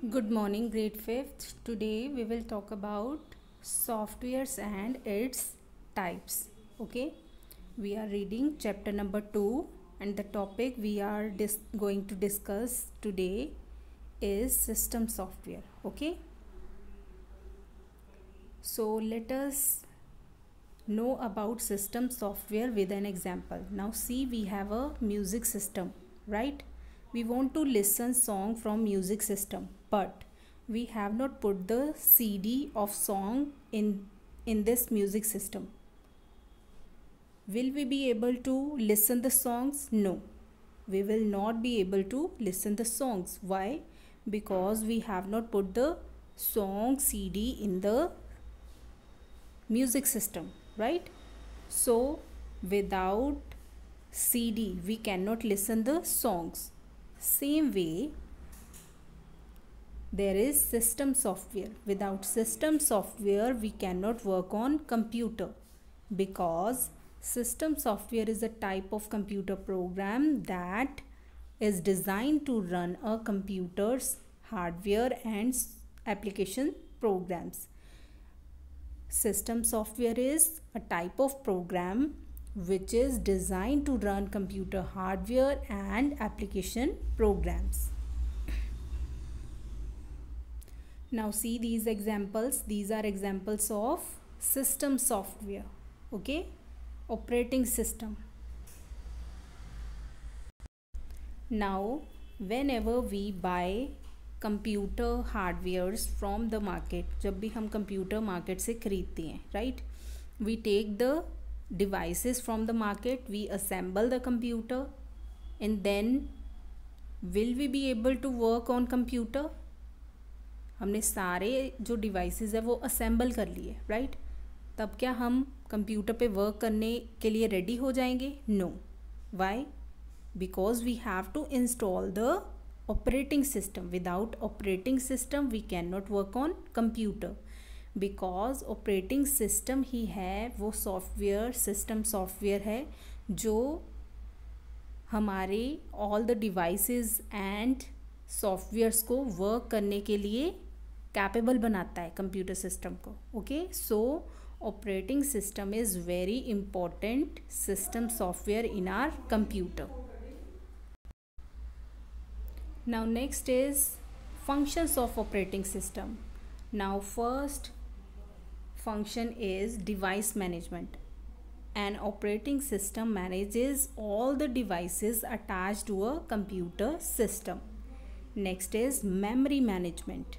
Good morning, grade 5th. Today we will talk about softwares and its types. Okay, we are reading chapter number 2, and the topic we are going to discuss today is system software. Okay, so let us know about system software with an example. Now see, we have a music system, right? We want to listen song from music system, but we have not put the CD of song in this music system. Will we be able to listen the songs? No, we will not be able to listen the songs. Why? Because we have not put the song CD in the music system, right? So without CD we cannot listen the songs. Same way there is system software. Without system software we cannot work on computer, because system software is a type of computer program that is designed to run a computer's hardware and application programs. System software is a type of program which is designed to run computer hardware and application programs. Now see these examples. These are examples of system software. Okay, operating system. Now whenever we buy computer hardwares from the market, जब भी हम computer market से खरीदते हैं, right, we take the devices from the market, we assemble the computer and then will we be able to work on computer. हमने सारे जो devices है वो असेंबल कर लिए, राइट, तब क्या हम कंप्यूटर पे वर्क करने के लिए रेडी हो जाएंगे? No. Why? Because we have to install the operating system. Without operating system we cannot work on computer, because operating system ही है वो सॉफ्टवेयर, सिस्टम सॉफ्टवेयर है जो हमारे all the devices and softwares को वर्क करने के लिए कैपेबल बनाता है कंप्यूटर सिस्टम को. Okay, so operating system is very important system software in our computer. Now next is functions of operating system. Now first function is device management. An operating system manages all the devices attached to a computer system. Next is memory management.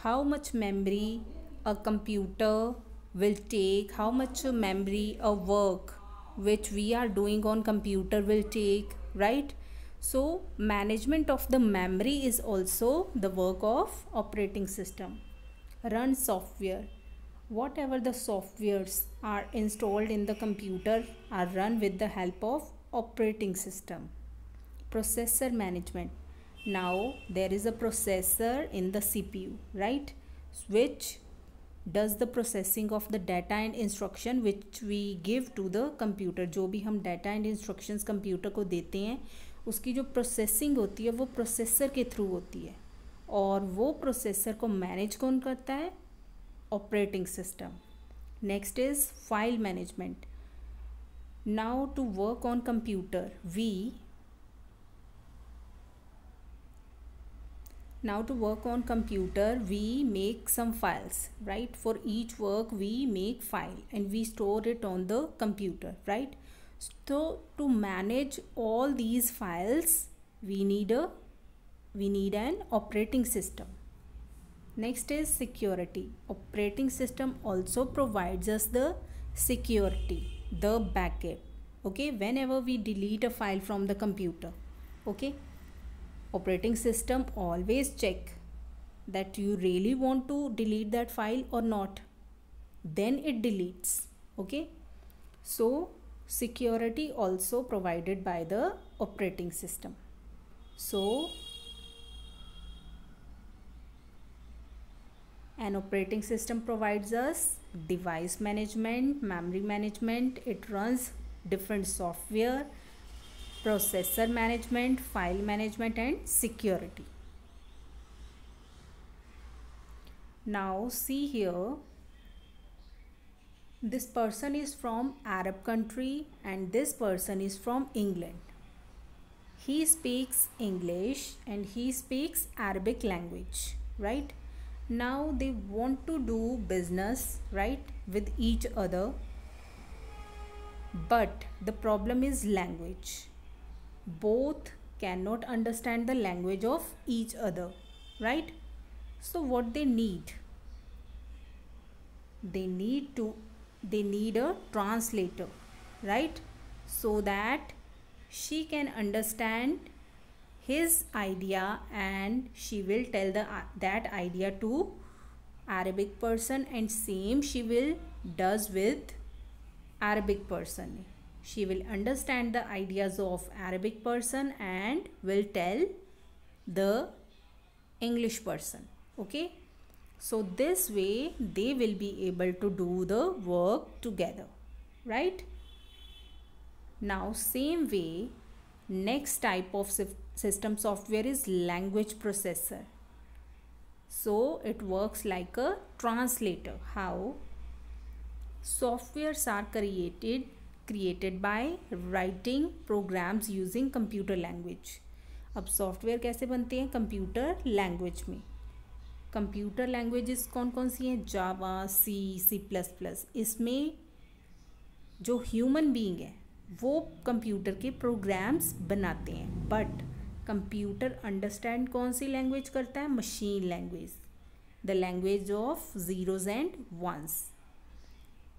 How much memory a computer will take, how much memory a work which we are doing on computer will take, right? So management of the memory is also the work of operating system. Run software. Whatever the softwares are installed in the computer are run with the help of operating system. Processor management. Now there is a processor in the CPU, right, which does the processing of the data and instruction which we give to the computer. जो भी हम data and instructions computer को देते हैं उसकी जो processing होती है वो प्रोसेसर के थ्रू होती है, और वो प्रोसेसर को मैनेज कौन करता है? Operating system. Next is file management. Now to work on computer we make some files, right? For each work we make file and we store it on the computer, right? So to manage all these files we need an operating system. Next is security. Operating system also provides us the security, the backup. Okay, whenever we delete a file from the computer, okay, operating system always check that you really want to delete that file or not, then it deletes. Okay, so security also provided by the operating system. So an operating system provides us device management, memory management, it runs different software, processor management, file management and security. Now see here, this person is from Arab country and this person is from England. He speaks English and he speaks Arabic language, right? Now they want to do business, right, with each other, but the problem is language. Both cannot understand the language of each other, right? So what they need? They need a translator, right? So that she can understand his idea and she will tell that idea to Arabic person, and same she will does with Arabic person. She will understand the ideas of Arabic person and will tell the English person. Okay, so this way they will be able to do the work together, right? Now same way, next type of system software is language processor. So it works like a translator. How? Softwares are created by writing programs using computer language. अब software कैसे बनते हैं? Computer language में. Computer languages कौन कौन सी हैं? जावा, C++. इसमें जो ह्यूमन बीइंग है वो कंप्यूटर के प्रोग्राम्स बनाते हैं, बट कंप्यूटर अंडरस्टैंड कौन सी लैंग्वेज करता है? Machine language, the language of zeros and ones.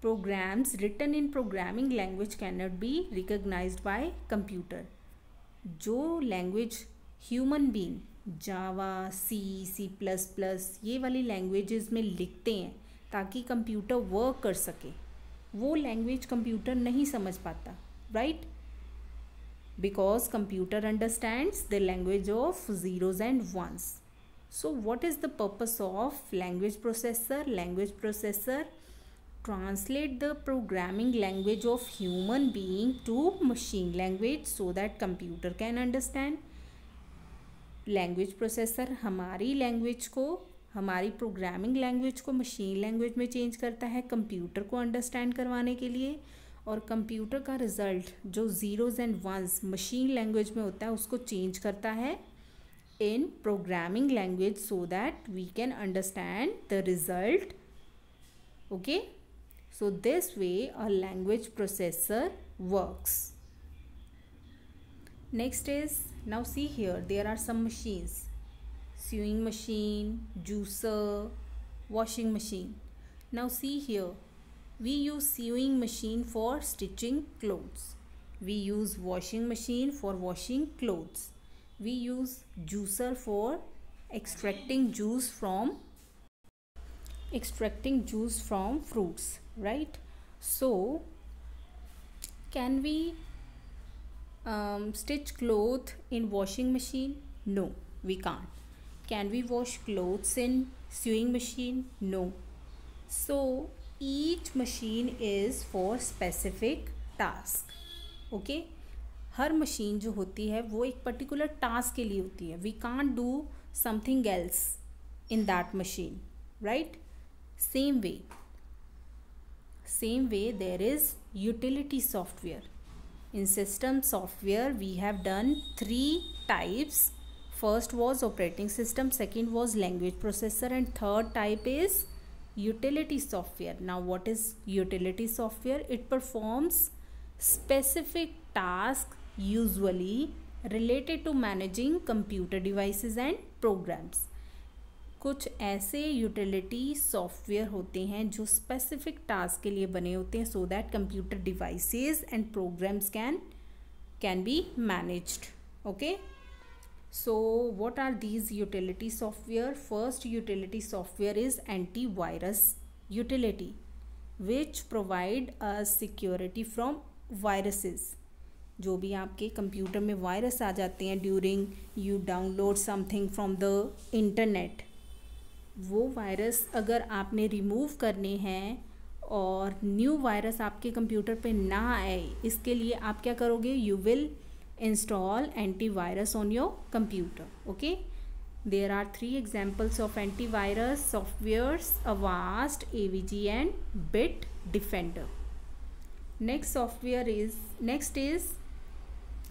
Programs written in programming language cannot be recognized by computer. जो लैंग्वेज ह्यूमन बीइंग जावा, C++, ये वाली लैंग्वेजेस में लिखते हैं ताकि कंप्यूटर वर्क कर सके, वो लैंग्वेज कंप्यूटर नहीं समझ पाता, right? Because computer understands the language of zeros and ones. So what is the purpose of language processor? Language processor translate the programming language of human being to machine language so that computer can understand. Language processor हमारी language को, हमारी programming language को machine language में change करता है computer को understand करवाने के लिए, और कंप्यूटर का रिज़ल्ट जो zeros and ones machine language में होता है उसको चेंज करता है in programming language so that we can understand the result. Okay, so this way a language processor works. Next is, now see here, there are some machines: sewing machine, juicer, washing machine. Now see here, we use sewing machine for stitching clothes, we use washing machine for washing clothes, we use juicer for extracting juice from fruits, right? So can we stitch cloth in washing machine? No, we can't. Can we wash clothes in sewing machine? No. So each machine is for specific task. Okay, her machine जो होती है वो एक particular task के लिए होती है. We can't do something else in that machine, right? Same way there is utility software. In system software we have done 3 types. First was operating system, second was language processor, and third type is utility software. Now what is utility software? It performs specific tasks usually related to managing computer devices and programs. कुछ ऐसे utility software होते हैं जो specific task के लिए बने होते हैं so that computer devices and programs can be managed. Okay, so what are these utility software? First utility software is antivirus utility which provide a security from viruses. जो भी आपके कंप्यूटर में virus आ जाते हैं during you download something from the internet, वो virus अगर आपने रिमूव करने हैं और न्यू वायरस आपके कंप्यूटर पे ना आए, इसके लिए आप क्या करोगे? You will install antivirus on your computer. Okay, There are 3 examples of antivirus softwares: Avast, AVG and Bitdefender.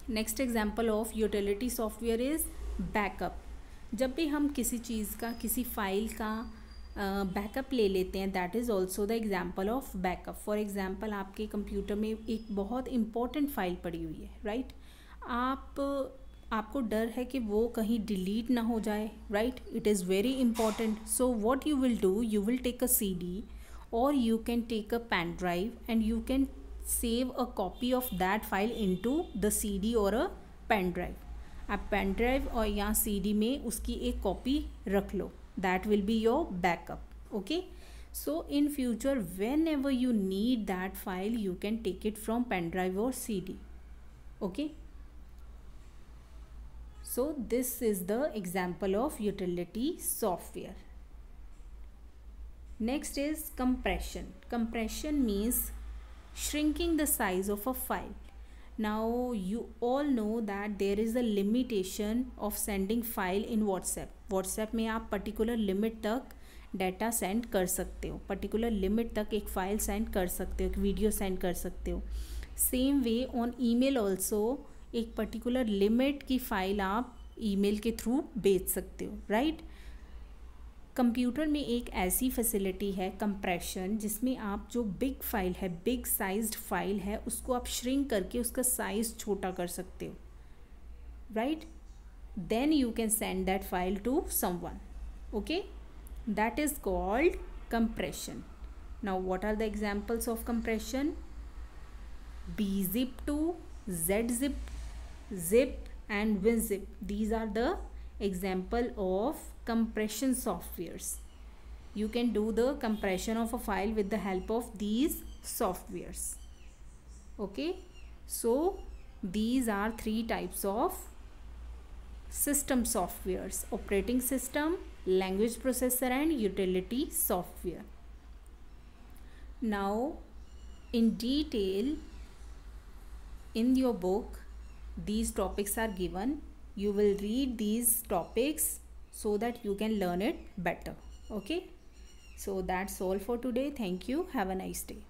Next example of utility software is backup. जब भी हम किसी चीज़ का, किसी फाइल का बैकअप ले लेते हैं, that is also the example of backup. For example, आपके कंप्यूटर में एक बहुत इंपॉर्टेंट फाइल पड़ी हुई है, राइट? आपको डर है कि वो कहीं डिलीट ना हो जाए, right? It is very important. So what you will do, you will take a CD or you can take a pen drive and you can save a copy of that file into the CD or a pen drive. आप pen drive और या CD में उसकी एक copy रख लो. That will be your backup. Okay, so in future whenever you need that file you can take it from pen drive और CD. Okay, so this is the example of utility software. Next is compression. Compression means shrinking the size of a file. Now you all know that there is a limitation of sending file in WhatsApp. WhatsApp में आप particular limit तक data send कर सकते हो, particular limit तक एक file send कर सकते हो, एक वीडियो सेंड कर सकते हो. Same way on email also एक पर्टिकुलर लिमिट की फ़ाइल आप ईमेल के थ्रू भेज सकते हो, राइट? कंप्यूटर में एक ऐसी फैसिलिटी है कंप्रेशन, जिसमें आप जो बिग फाइल है, बिग साइज्ड फाइल है, उसको आप श्रिंक करके उसका साइज़ छोटा कर सकते हो, right? Then you can send that file to someone. Okay, that is called compression. Now what are the examples of compression? bzip2, zip, zip and winzip. These are the example of compression softwares. You can do the compression of a file with the help of these softwares. Okay, so these are 3 types of system softwares: operating system, language processor and utility software. Now in detail in your book these topics are given. You will read these topics so that you can learn it better. Okay, so that's all for today. Thank you. Have a nice day.